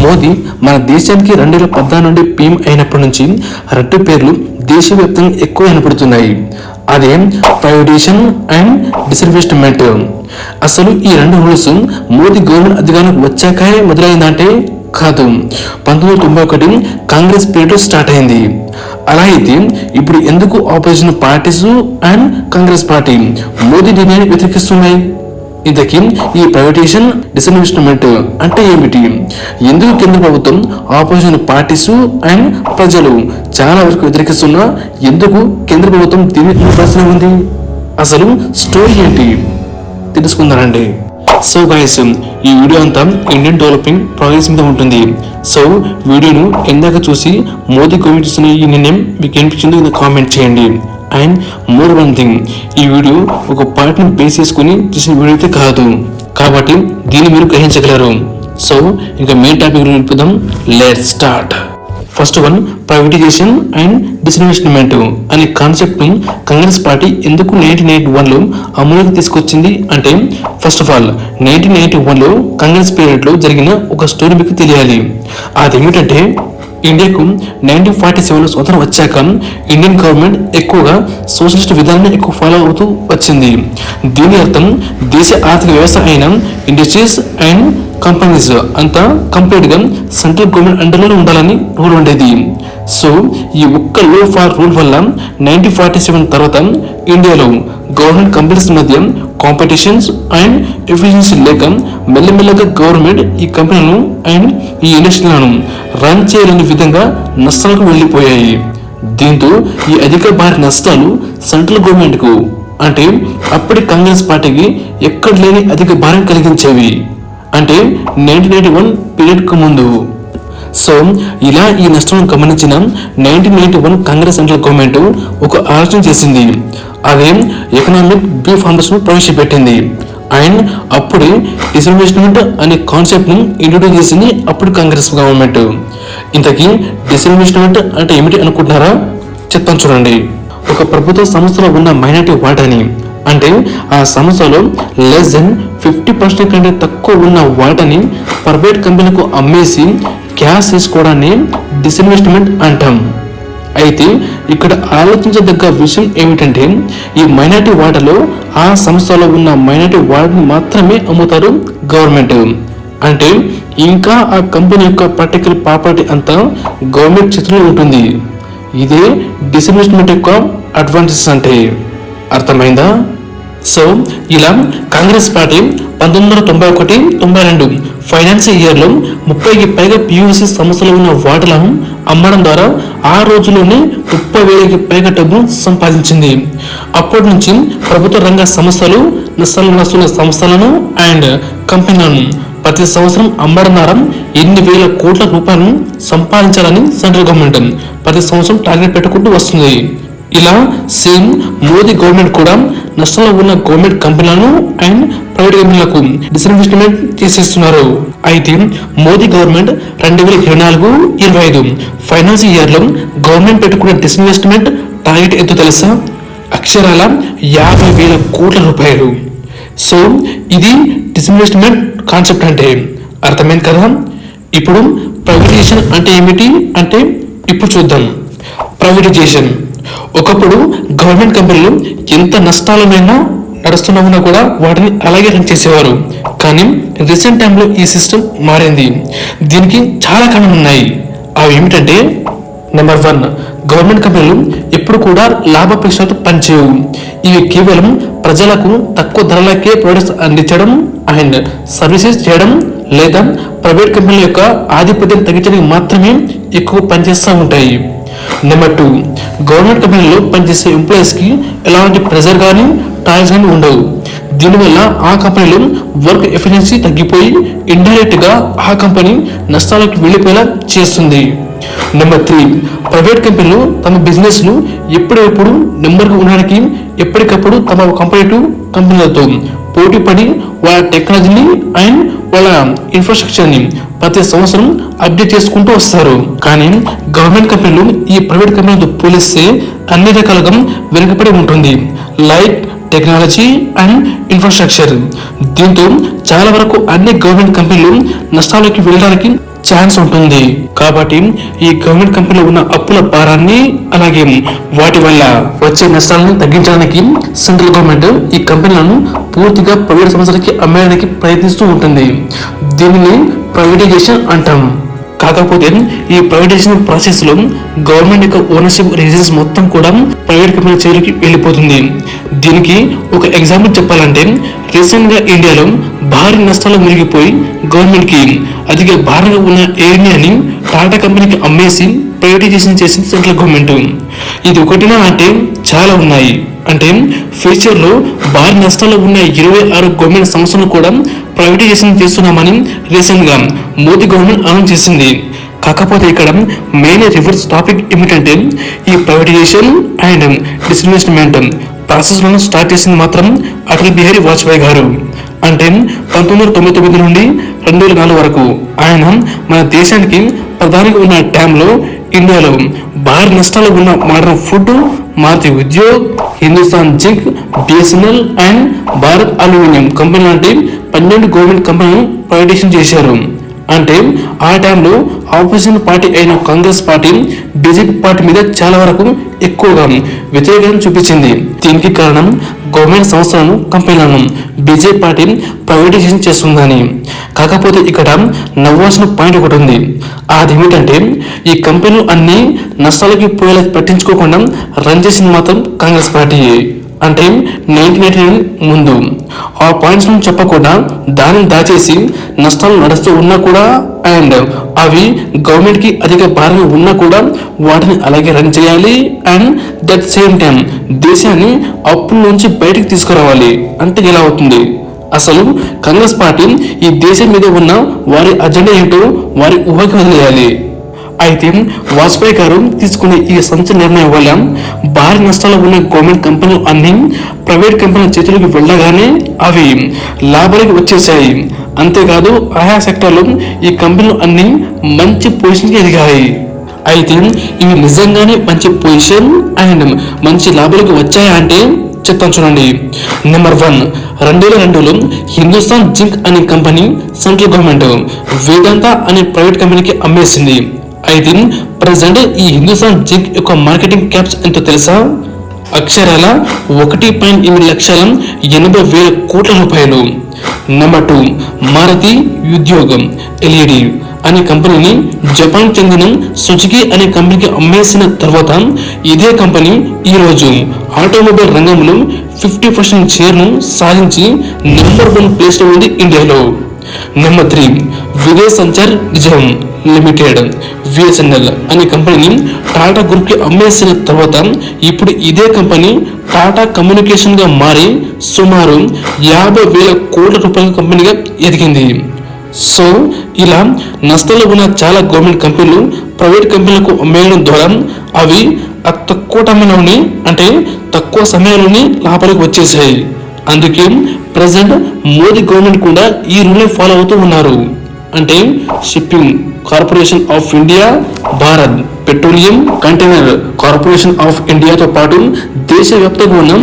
మోదీ మన దేశానికి 2014 నుండి పీఎం అయినప్పటి నుంచి రెండు పేర్లు దేశవ్యాప్తంగా ఎక్కువ వినపడుతున్నాయి. అదే ప్రైవేటైజేషన్ అండ్ డిస్ఇన్వెస్ట్మెంట్. అసలు ఈ రెండు రూల్స్ మోదీ గవర్నమెంట్ అధికారంలోకి వచ్చాకే మొదలైందంటే కాదు, 1991 కాంగ్రెస్ పీరియడ్ స్టార్ట్ అయింది. అలా అయితే ఇప్పుడు ఎందుకు opposition parties and Congress party Modi నిర్ణయాన్ని వ్యతిరేకిస్తున్నాయి? ఇంతకీ ఈ ప్రైవేటైజేషన్ డిస్ఇన్వెస్ట్మెంట్ అంటే ఏమిటి? ఎందుకు కేంద్ర ప్రభుత్వం, ఆపోజిషన్ పార్టీస్ అండ్ ప్రజలు చాలా వరకు వ్యతిరేకిస్తున్నా ఎందుకు కేంద్ర ప్రభుత్వం దీన్ని నిలబడాల్సి ఉంది? అసలు స్టోరీ ఏంటి తెలుసుకుందానండి. సో గైస్, ఈ వీడియో అంతా ఇండియన్ డెవలపింగ్ ప్రాజెక్ట్స్ మీద ఉంటుంది. సో వీడియోను ఎందాక చూసి మోదీ గవర్నమెంట్ ఇస్తున్న ఈ నిర్ణయం మీకు అనిపించిందో కామెంట్ చేయండి. అండ్ మోర్ వన్ థింగ్, ఈ వీడియో ఒక పార్ట్ని బేస్ చేసుకుని చేసిన వీడియో అయితే కాదు, కాబట్టి దీన్ని మీరు గ్రహించగలరు. సో ఇంకా మెయిన్ టాపిక్ నిలుపుదాం. Let's start. First one, privatization and disinvestment అనే కాన్సెప్ట్ ను కాంగ్రెస్ పార్టీ ఎందుకు 1991లో అమలులోకి తీసుకొచ్చింది అంటే, ఫస్ట్ ఆఫ్ ఆల్ 1991లో కాంగ్రెస్ పీరియడ్ లో జరిగిన ఒక స్టోరీ మీకు తెలియాలి. అదేమిటంటే, ఇండియాకు 1947లో స్వతంత్రం వచ్చాక ఇండియన్ గవర్నమెంట్ ఎక్కువగా సోషలిస్ట్ విధానాన్ని ఎక్కువ ఫాలో అవుతూ వచ్చింది. దీని అర్థం దేశ ఆర్థిక వ్యవస్థ అయిన ఇండస్ట్రీస్ అండ్ కంపెనీస్ అంతా కంప్లీట్ గా సెంట్రల్ గవర్నమెంట్ అండర్లో ఉండాలని రూల్ ఉండేది. సో ఈ ఒక్క లో ఫార్ రూల్ వల్ల 1947 తర్వాత ఇండియాలో గవర్నమెంట్ కంపెనీస్ మధ్య కాంపిటీషన్స్ అండ్ ఎఫిషియన్సీ లేక మెల్లమెల్లగా గవర్నమెంట్ ఈ కంపెనీలను అండ్ ఈ ఇండస్ట్రీలను రన్ చేయలేని విధంగా నష్టాలకు వెళ్లిపోయాయి. దీంతో ఈ అధిక భారీ నష్టాలు సెంట్రల్ గవర్నమెంట్ కు అంటే అప్పటి కాంగ్రెస్ పార్టీకి ఎక్కడ లేని అధిక భారం కలిగించేవి, అంటే 1991 పీరియడ్ కు ముందు. సో ఇలా ఈ నష్టం గమనించిన 1991 కాంగ్రెస్ సెంట్రల్ గవర్నమెంట్ ఒక ఆలోచన చేసింది. అదే ఎకనామిక్ రిఫార్మ్స్ ను ప్రవేశపెట్టింది. అండ్ అప్పుడే డిస్ఇన్వెస్ట్మెంట్ అనే కాన్సెప్ట్ ను ఇంట్రొడ్యూస్ చేసింది అప్పుడు కాంగ్రెస్ గవర్నమెంట్. ఇంతకీ డిస్ఇన్వెస్ట్మెంట్ అంటే ఏమిటి అనుకుంటున్నారా? చెప్తాను చూడండి. ఒక ప్రభుత్వ సంస్థలో ఉన్న మైనారిటీ వాటాని, అంటే ఆ సంస్థలో లెస్ దెన్ 50% కంటే తక్కువ ఉన్న వాటాని ప్రైవేట్ కంపెనీలకు అమ్మేసి క్యాష్ తీసుకోవడాన్ని డిస్ఇన్వెస్ట్మెంట్ అంటాం. అయితే ఇక్కడ ఆలోచించదగ్గ విషయం ఏమిటంటే, ఈ మైనారిటీ వాటాలో ఆ సంస్థలో ఉన్న మైనారిటీ వాటాని మాత్రమే అమ్ముతారు గవర్నమెంట్. అంటే ఇంకా ఆ కంపెనీ యొక్క పర్టికులర్ ప్రాపర్టీ అంతా గవర్నమెంట్ చేతిలో ఉంటుంది. ఇదే డిస్ఇన్వెస్ట్మెంట్ యొక్క అడ్వాంటేజెస్ అంటే. అర్థమైందా? సో ఇలా కాంగ్రెస్ పార్టీ 1991-92 ఫైనాన్షియల్ ఇయర్ లో 30కి పైగా పియూసీ సంస్థలు ఉన్న వాటాలను అమ్మడం ద్వారా ఆ రోజుల్లోనే 30,000కి పైగా డబ్బు సంపాదించింది. అప్పటి నుంచి ప్రభుత్వ రంగ సంస్థలు నష్టాలు నడుస్తున్న సంస్థలను అండ్ కంపెనీలను ప్రతి సంవత్సరం అమ్మడం ద్వారా ఎన్ని వేల కోట్ల రూపాయలను సంపాదించాలని సెంట్రల్ గవర్నమెంట్ ప్రతి సంవత్సరం టార్గెట్ పెట్టుకుంటూ వస్తుంది. ఇలా సేమ్ మోదీ గవర్నమెంట్ కూడా నష్టంలో ఉన్న గవర్నమెంట్ కంపెనీలను అండ్ ప్రైవేట్ కంపెనీలకు డిస్ఇన్వెస్ట్మెంట్ చేసేస్తున్నారు. అయితే మోదీ గవర్నమెంట్ 2024-25 ఫైనాన్షియల్ ఇయర్ లో గవర్నమెంట్ పెట్టుకున్న డిస్ఇన్వెస్ట్మెంట్ టార్గెట్ ఎంతో తెలుసా? అక్షరాల 50,000 కోట్ల రూపాయలు. సో ఇది డిస్ఇన్వెస్ట్మెంట్ కాన్సెప్ట్ అంటే. అర్థమైంది కదా? ఇప్పుడు ప్రైవేటైజేషన్ అంటే ఏమిటి అంటే ఇప్పుడు చూద్దాం. ప్రైవేటైజేషన్ ఒకప్పుడు గవర్నమెంట్ కంపెనీలు ఎంత నష్టాలమైనా నడుస్తున్నా కూడా వాటిని అలాగే రన్ చేసేవారు. కానీ రీసెంట్ టైంలో ఈ సిస్టమ్ మారింది. దీనికి చాలా కారణాలు ఉన్నాయి. అవి ఏమిటంటే, నెంబర్ 1, గవర్నమెంట్ కంపెనీలు ఎప్పుడు కూడా లాభాపేక్షతో పనిచేయవు. ఇవి కేవలం ప్రజలకు తక్కువ ధరలకే ప్రొడక్ట్స్ అందించడం అండ్ సర్వీసెస్ చేయడం లేదా ప్రైవేట్ కంపెనీల యొక్క ఆధిపత్యం తగ్గించడానికి మాత్రమే ఎక్కువ పనిచేస్తూ ఉంటాయి. నెంబర్ 2, గవర్నమెంట్ కంపెనీలో పనిచేసే ఎంప్లాయీస్ కి ఎలాంటి ప్రెజర్ కానీ టాక్స్ కానీ ఉండవు. దీనివల్ల ఆ కంపెనీలో వర్క్ ఎఫిషియన్సీ తగ్గిపోయి ఇండైరెక్ట్ గా ఆ కంపెనీ నష్టాలకు వెళ్ళిపోయేలా చేస్తుంది. నెంబర్ 3, ప్రైవేట్ కంపెనీలు తమ బిజినెస్ ను ఎప్పుడెప్పుడు నెంబర్ గా ఉండడానికి ఎప్పటికప్పుడు తమ కంపెనీ కంపెనీలతో పోటీ పడి వాళ్ళ టెక్నాలజీని అండ్ వాళ్ళ ఇన్ఫ్రాస్ట్రక్చర్ ని ప్రతి సంవత్సరం అప్డేట్ చేసుకుంటూ వస్తారు. కానీ గవర్నమెంట్ కంపెనీలు ఈ ప్రైవేట్ కంపెనీలతో పోలిస్తే అన్ని రకాలుగా వెనుకబడి ఉంటుంది, లైక్ టెక్నాలజీ అండ్ ఇన్ఫ్రాస్ట్రక్చర్. దీంతో చాలా వరకు అన్ని గవర్నమెంట్ కంపెనీలు నష్టాల్లోకి వెళ్ళడానికి ఛాన్స్ ఉంటుంది. కాబట్టి ఈ గవర్నమెంట్ కంపెనీలో ఉన్న అప్పుల భారాన్ని అలాగే వాటి వల్ల వచ్చే నష్టాలను తగ్గించడానికి సెంట్రల్ గవర్నమెంట్ ఈ కంపెనీలను పూర్తిగా ప్రైవేట్ సంస్థలకి అమ్మేయడానికి ప్రయత్నిస్తూ ఉంటుంది. దీనిని ప్రైవేటైజేషన్ అంటాం. కాకపోతే ఈ ప్రైవేటైజేషన్ ప్రాసెస్ లో గవర్నమెంట్ యొక్క ఓనర్షిప్ రిజిస్ట్రేషన్ మొత్తం కూడా ప్రైవేట్ కంపెనీ చేతికి వెళ్ళిపోతుంది. దీనికి ఒక ఎగ్జాంపుల్ చెప్పాలంటే రీసెంట్ గా ఇండియాలో భారీ నష్టాలు మునిగిపోయి గవర్నమెంట్ కి అధిక భారంగా ఉన్న ఎయిర్ ఇండియాని టాటా కంపెనీకి అమ్మేసి ప్రైవేటైజేషన్ చేసింది సెంట్రల్ గవర్నమెంట్. ఇది ఒకటినా అంటే చాలా ఉన్నాయి. అంటే ఫ్యూచర్ లో భారీ నష్టాలు ఉన్న 26 గవర్నమెంట్ సంస్థలను కూడా ప్రైవేటైజేషన్ చేస్తున్నామని రీసెంట్ గా మోదీ గవర్నమెంట్ అనౌన్స్ చేసింది. కాకపోతే ఇక్కడ మెయిన్ రివర్స్ టాపిక్ ఏమిటంటే ఈ ప్రైవేటైజేషన్ అండ్ డిస్ఇన్వెస్ట్మెంట్ ప్రాసెస్ లను స్టార్ట్ చేసింది మాత్రం అటల్ బిహారీ వాజ్పేయి గారు. అంటే 1999 నుండి 2004 వరకు ఆయన మన దేశానికి ప్రధానిగా ఉన్న టైంలో ఇండియాలో భారీ నష్టాలు ఉన్న modern food, Maruti Udyog, Hindustan zinc, BSNL and Bharat aluminium company లాంటి 12 గవర్నమెంట్ కంపెనీలను ప్రైవేటైజేషన్ చేశారు. అంటే ఆ టైంలో ఆపోజిషన్ పార్టీ అయిన కాంగ్రెస్ పార్టీ బీజేపీ పార్టీ మీద చాలా వరకు ఎక్కువగా వ్యతిరేకత చూపించింది. దీనికి కారణం గవర్నమెంట్ సంస్థలను కంపెనీలను బీజేపీ పార్టీ ప్రైవేటైజేషన్ చేస్తుందని. కాకపోతే ఇక్కడ నవ్వాల్సిన పాయింట్ ఒకటి ఉంది. అదేమిటంటే ఈ కంపెనీలు అన్ని నష్టాలకి పోయేలా పట్టించుకోకుండా రన్ చేసింది మాత్రం కాంగ్రెస్ పార్టీ. అంటే 1999 ముందు ఆ పాయింట్స్ ను చెప్పకుండా దానిని దాచేసి నష్టాలు నడుస్తూ ఉన్నా కూడా అండ్ అవి గవర్నమెంట్ కి అధిక భారంగా ఉన్నా కూడా వాటిని అలాగే రన్ చేయాలి అండ్ దట్ సేమ్ టైం దేశాన్ని అప్పుల నుంచి బయటికి తీసుకురావాలి. అంటే ఎలా అవుతుంది? అసలు కాంగ్రెస్ పార్టీ ఈ దేశం మీద ఉన్న వారి అజెండా ఏంటో వారి ఊహకి వదిలేయాలి. అయితే వాజ్పేయి గారు తీసుకునే ఈ సంచ నిర్ణయం వల్ల భారీ నష్టాలు ఉన్న గవర్నమెంట్ కంపెనీలు అన్ని ప్రైవేట్ కంపెనీల చేతులకు వెళ్ళగానే అవి లాభాలకు వచ్చేసాయి. అంతేకాదు ఆయా సెక్టర్లో ఈ కంపెనీలు అన్ని మంచి పొజిషన్కి ఎదిగాయి. అయితే ఇవి నిజంగానే మంచి పొజిషన్ అండ్ మంచి లాభాలకు వచ్చాయా అంటే చెప్తాను చూడండి. నెంబర్ 1, 2002లో హిందుస్థాన్ జింక్ అనే కంపెనీ సెంట్రల్ గవర్నమెంట్ వేదాంత అనే ప్రైవేట్ కంపెనీకి అమ్మేసింది. అయితే ప్రజెంట్ ఈ హిందుస్థాన్ జింక్ యొక్క మార్కెటింగ్ క్యాప్స్ ఎంతో తెలుసా? అక్షరాల 1.8,80,000 కోట్ల రూపాయలు. నెంబర్ 2, మారుతి ఉద్యోగం ఎల్ఈడి అనే కంపెనీని జపాన్ చెందిన సుజుకి అనే కంపెనీకి అమ్మేసిన తర్వాత ఇదే కంపెనీ ఈ రోజు ఆటోమొబైల్ రంగంలో 50% షేర్ను సాధించి నెంబర్ 1 ప్లేస్ లో ఉంది ఇండియాలో. నెంబర్ 3, విదేశ్ సంచార్ నిజం లిమిటెడ్ బిఎస్ఎన్ఎల్ అనే కంపెనీని టాటా గ్రూప్ కి అమ్మేసిన తర్వాత ఇప్పుడు ఇదే కంపెనీ టాటా కమ్యూనికేషన్ గా మారి సుమారు 50,000 కోట్ల రూపాయల కంపెనీగా ఎదిగింది. సో ఇలా నష్టాలు ఉన్న చాలా గవర్నమెంట్ కంపెనీలు ప్రైవేట్ కంపెనీలకు అమ్మేయడం ద్వారా అవి తక్కువ టైంలోనే అంటే తక్కువ సమయంలోనే లాభాలకు వచ్చేసాయి. అందుకే ప్రజెంట్ మోదీ గవర్నమెంట్ కూడా ఈ రూల్ ఫాలో అవుతూ ఉన్నారు. అంటే shipping corporation of India, Bharat petroleum container corporation of ఇండియాతో పాటు దేశవ్యాప్తంగా ఉన్న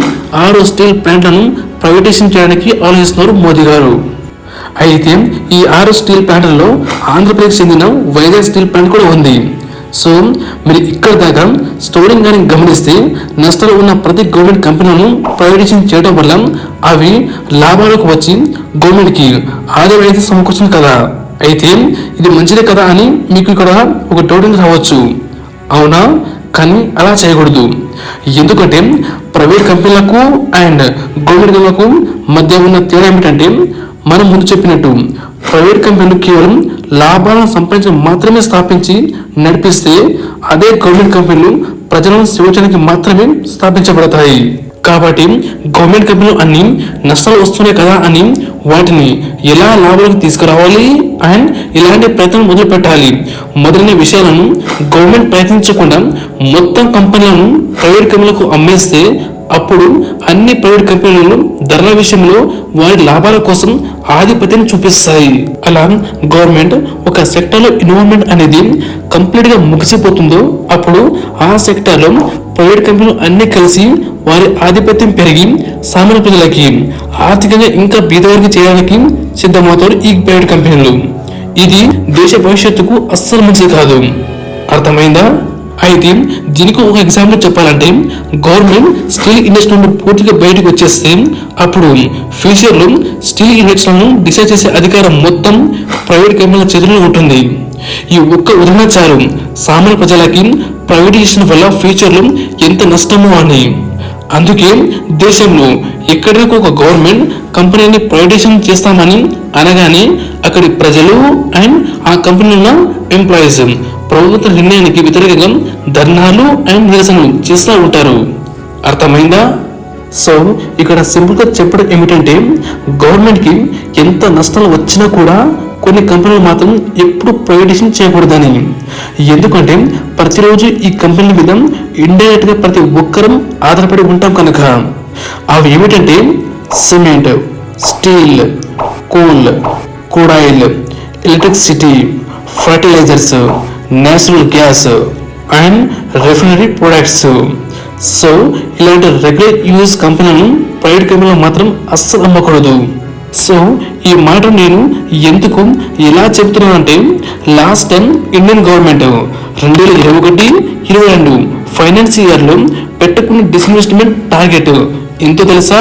6 స్టీల్ ప్లాంట్లను ప్రైవేటైజేషన్ చేయడానికి ఆలోచిస్తున్నారు మోదీ గారు. అయితే ఈ 6 స్టీల్ ప్లాంట్లలో ఆంధ్రప్రదేశ్ చెందిన వైజాగ్ స్టీల్ ప్లాంట్ కూడా ఉంది. సో మీరు ఇక్కడ దాకా స్టోరింగ్ కానీ గమనిస్తే నష్టాలు ఉన్న ప్రతి గవర్నమెంట్ కంపెనీలను ప్రైవేటైజేషన్ చేయడం వల్ల అవి లాభాలకు వచ్చి గవర్నమెంట్కి ఆదాయం అయితే సమకూర్చుంది కదా. అయితే ఇది మంచిదే కదా అని మీకు ఇక్కడ ఒక డౌట్ రావచ్చు. అవునా? కానీ అలా చేయకూడదు. ఎందుకంటే ప్రైవేట్ కంపెనీలకు అండ్ గవర్నమెంట్ కంపెనీలకు మధ్య ఉన్న తేడా ఏమిటంటే మనం ముందు చెప్పినట్టు ప్రైవేట్ కంపెనీలు కేవలం లాభాలను సంపాదించడం మాత్రమే స్థాపించి నడిపిస్తే అదే గవర్నమెంట్ కంపెనీలు ప్రజలను సేవించడానికి మాత్రమే స్థాపించబడతాయి. కాబట్టి గవర్నమెంట్ కంపెనీలు అన్ని నష్టాలు వస్తున్నాయి కదా అని వాటిని ఎలా లాభాలకు తీసుకురావాలి అండ్ ఇలాంటి ప్రయత్నం మొదలు పెట్టాలి మొదలైన విషయాలను గవర్నమెంట్ ప్రయత్నించకుండా మొత్తం కంపెనీలను ప్రైవేట్ కంపెనీలకు అమ్మేస్తే అప్పుడు అన్ని ప్రైవేట్ కంపెనీలు ధరల విషయంలో వారి లాభాల కోసం ఆధిపత్యం చూపిస్తాయి. అలా గవర్నమెంట్ ఒక సెక్టర్ లో ఇన్వాల్వ్మెంట్ అనేది కంప్లీట్ గా ముగిసిపోతుందో అప్పుడు ఆ సెక్టర్ లో ప్రైవేట్ కంపెనీలు అన్ని కలిసి వారి ఆధిపత్యం పెరిగి సామాన్య ప్రజలకి ఆర్థికంగా ఇంకా బీదవారికి చేయడానికి సిద్ధమవుతారు ఈ ప్రైవేట్ కంపెనీలు. ఇది దేశ భవిష్యత్తుకు అస్సలు మంచిది కాదు. అర్థమైందా? అయితే దీనికి ఒక ఎగ్జాంపుల్ చెప్పాలంటే, గవర్నమెంట్ స్టీల్ ఇండస్ట్రీ నుండి పూర్తిగా బయటకు వచ్చేస్తే అప్పుడు ఫ్యూచర్ లో స్టీల్ ఇండస్ట్రీలను డిసైడ్ చేసే అధికారం మొత్తం ప్రైవేట్ కంపెనీల చేతుల్లో ఉంటుంది. ఈ ఒక్క ఉదాహరణ చాలు సామాన్య ప్రజలకి ప్రైవేటైజేషన్ వల్ల ఫ్యూచర్ లో ఎంత నష్టమో అని. అందుకే దేశంలో ఎక్కడికి ఒక గవర్నమెంట్ కంపెనీని ప్రైవేటైజేషన్ చేస్తామని అనగానే అక్కడి ప్రజలు అండ్ ఆ కంపెనీల ఎంప్లాయీస్ ప్రభుత్వ నిర్ణయానికి వ్యతిరేకంగా ధర్నాలు అండ్ నిరసనలు చేస్తూ ఉంటారు. అర్థమైందా? సో ఇక్కడ సింపుల్ గా చెప్పడం ఏమిటంటే, గవర్నమెంట్ కి ఎంత నష్టాలు వచ్చినా కూడా కొన్ని కంపెనీలు మాత్రం ఎప్పుడు ప్రైవేటైజేషన్ చేయకూడదని. ఎందుకంటే ప్రతిరోజు ఈ కంపెనీల మీద ఇండైరెక్ట్ గా ప్రతి ఒక్కరం ఆధారపడి ఉంటాం కనుక. అవి ఏమిటంటే cement, steel, coal, crude oil, electricity, fertilisers, natural gas and refinery products. So ఇలాంటి రెగ్యులర్ యూజ్ కంపెనీలను ప్రైవేట్ కంపెనీలు మాత్రం అస్సలు అమ్మకూడదు. సో ఈ మాట నేను ఎందుకు ఎలా చెప్తున్నానంటే, last time Indian government 2021-22 finance year లో పెట్టుకున్న డిస్ఇన్వెస్ట్మెంట్ టార్గెట్ ఎంతో తెలుసా?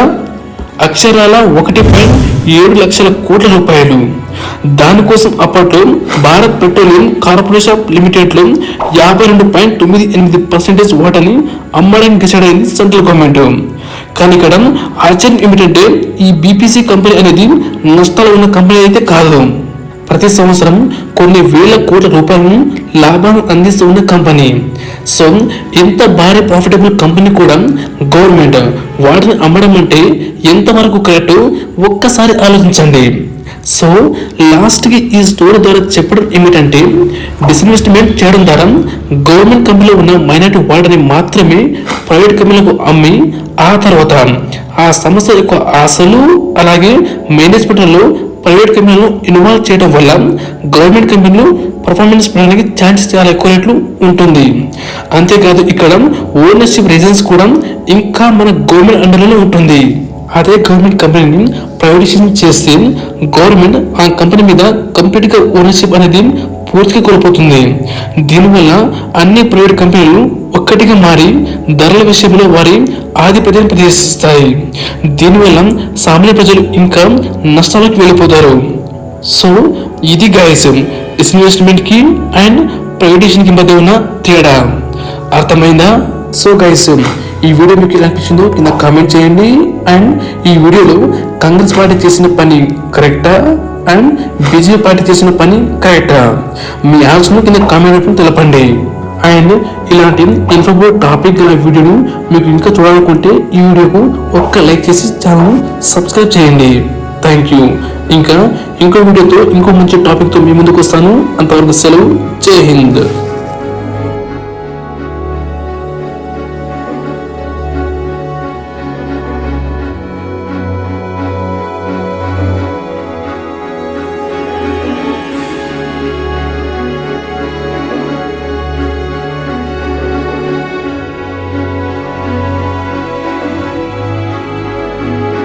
అక్షరాల 1.7 లక్షల కోట్ల రూపాయలు. దానికోసం అప్పట్లో భారత్ పెట్రోలియం కార్పొరేషన్ లిమిటెడ్ లో 52.98% వాటాని అమ్మడానికి డిసైడ్ అయింది సెంట్రల్ గవర్నమెంట్. కానీ ఇక్కడ ఆశ్చర్యం ఏమిటంటే, ఈ బీపీసీ కంపెనీ అనేది నష్టాలు ఉన్న కంపెనీ అయితే కాదు. ప్రతి సంవత్సరం కొన్ని వేల కోట్ల రూపాయలను లాభాన్ని అందిస్తూ ఉన్న కంపెనీ. సో ఎంత భారీ ప్రాఫిటబుల్ కంపెనీ కూడా గవర్నమెంట్ వాటిని అమ్మడం అంటే ఎంతవరకు కరెక్ట్ ఒక్కసారి ఆలోచించండి. సో లాస్ట్కి ఈ స్టోరీ ద్వారా చెప్పడం ఏమిటంటే, డిస్ఇన్వెస్ట్మెంట్ చేయడం ద్వారా గవర్నమెంట్ కంపెనీలో ఉన్న మైనారిటీ వాటాని మాత్రమే ప్రైవేట్ కంపెనీలకు అమ్మి ఆ తర్వాత ఆ సంస్థ యొక్క ఆశలు అలాగే మేనేజ్మెంట్లో ప్రైవేట్ కంపెనీలను ఇన్వాల్వ్ చేయడం వల్ల గవర్నమెంట్ కంపెనీలు పర్ఫార్మెన్స్ పెరగడానికి ఛాన్సెస్ చాలా ఎక్కువ రేట్లు ఉంటుంది. అంతేకాదు ఇక్కడ ఓనర్షిప్ రీజన్స్ కూడా ఇంకా మన గవర్నమెంట్ అండర్లోనే ఉంటుంది. అదే గవర్నమెంట్ కంపెనీని ప్రైవేటైజేషన్ చేస్తే గవర్నమెంట్ ఆ కంపెనీ మీద కంప్లీట్గా ఓనర్షిప్ అనేది పూర్తిగా కోల్పోతుంది. దీనివల్ల అన్ని ప్రైవేట్ కంపెనీలు ఒక్కటిగా మారి ధరల విషయంలో వారి ఆధిపత్యం ప్రదర్శిస్తాయి. దీనివల్ల సామాన్య ప్రజలు ఇంకా నష్టాలకు వెళ్ళిపోతారు. సో ఇది గైస్ డిస్ఇన్వెస్ట్మెంట్ కి అండ్ ప్రైవేటైజేషన్ కి మధ్య ఉన్న తేడా. అర్థమైందా? సో గైస్ ఈ వీడియో మీకు ఎలా అనిపించిందో కింద కామెంట్ చేయండి. అండ్ ఈ వీడియోలో కాంగ్రెస్ పార్టీ చేసిన పని కరెక్టా అండ్ బీజేపీ పార్టీ చేసిన పని కరెక్టా? మీ ఆన్సర్ను కింద కామెంట్ రూపంలో తెలపండి. అండ్ ఇలాంటి ఇన్ఫర్మేటివ్ టాపిక్ గల వీడియోను మీకు ఇంకా చూడాలనుకుంటే ఈ వీడియోకు ఒక్క లైక్ చేసి ఛానల్ సబ్స్క్రైబ్ చేయండి. Thank you. ఇంకా ఇంకో వీడియోతో ఇంకో మంచి టాపిక్తో మీ ముందుకు వస్తాను. అంతవరకు సెలవు. జై హింద్.